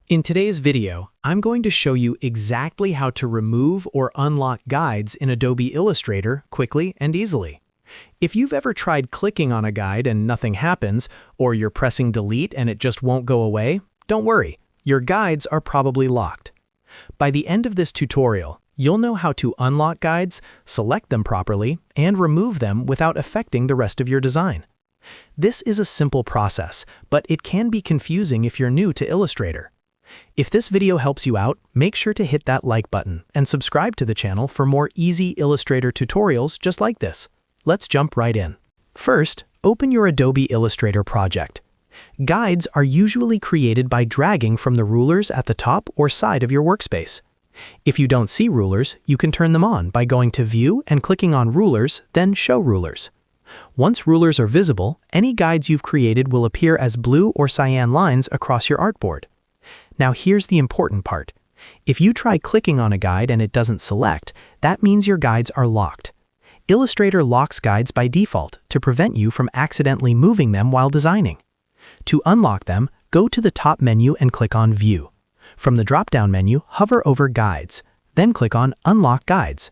In today's video, I'm going to show you exactly how to remove or unlock guides in Adobe Illustrator quickly and easily. If you've ever tried clicking on a guide and nothing happens, or you're pressing delete and it just won't go away, don't worry, your guides are probably locked. By the end of this tutorial, you'll know how to unlock guides, select them properly, and remove them without affecting the rest of your design. This is a simple process, but it can be confusing if you're new to Illustrator. If this video helps you out, make sure to hit that like button and subscribe to the channel for more easy Illustrator tutorials just like this. Let's jump right in. First, open your Adobe Illustrator project. Guides are usually created by dragging from the rulers at the top or side of your workspace. If you don't see rulers, you can turn them on by going to View and clicking on Rulers, then Show Rulers. Once rulers are visible, any guides you've created will appear as blue or cyan lines across your artboard. Now here's the important part. If you try clicking on a guide and it doesn't select, that means your guides are locked. Illustrator locks guides by default to prevent you from accidentally moving them while designing. To unlock them, go to the top menu and click on View. From the drop-down menu, hover over Guides, then click on Unlock Guides.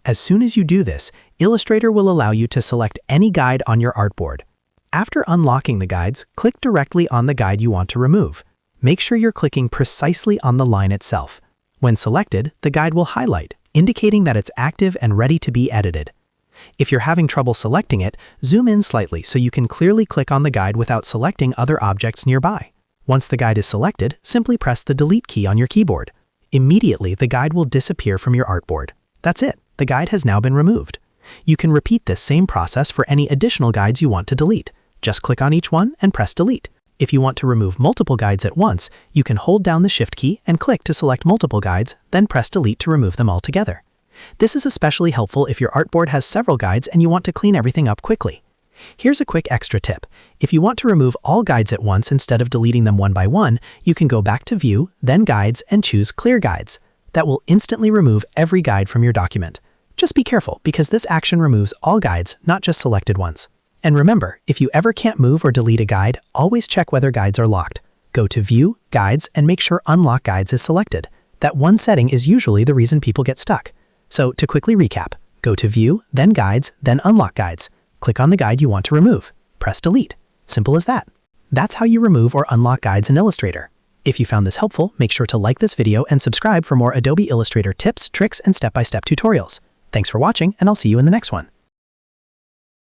As soon as you do this, Illustrator will allow you to select any guide on your artboard. After unlocking the guides, click directly on the guide you want to remove. Make sure you're clicking precisely on the line itself. When selected, the guide will highlight, indicating that it's active and ready to be edited. If you're having trouble selecting it, zoom in slightly so you can clearly click on the guide without selecting other objects nearby. Once the guide is selected, simply press the Delete key on your keyboard. Immediately, the guide will disappear from your artboard. That's it, the guide has now been removed. You can repeat this same process for any additional guides you want to delete. Just click on each one and press Delete. If you want to remove multiple guides at once, you can hold down the Shift key and click to select multiple guides, then press Delete to remove them all together. This is especially helpful if your artboard has several guides and you want to clean everything up quickly. Here's a quick extra tip. If you want to remove all guides at once instead of deleting them one by one, you can go back to View, then Guides, and choose Clear Guides. That will instantly remove every guide from your document. Just be careful because this action removes all guides, not just selected ones. And remember, if you ever can't move or delete a guide, always check whether guides are locked. Go to View, Guides, and make sure Unlock Guides is selected. That one setting is usually the reason people get stuck. So to quickly recap, go to View, then Guides, then Unlock Guides. Click on the guide you want to remove. Press Delete. Simple as that. That's how you remove or unlock guides in Illustrator. If you found this helpful, make sure to like this video and subscribe for more Adobe Illustrator tips, tricks, and step-by-step tutorials. Thanks for watching, and I'll see you in the next one.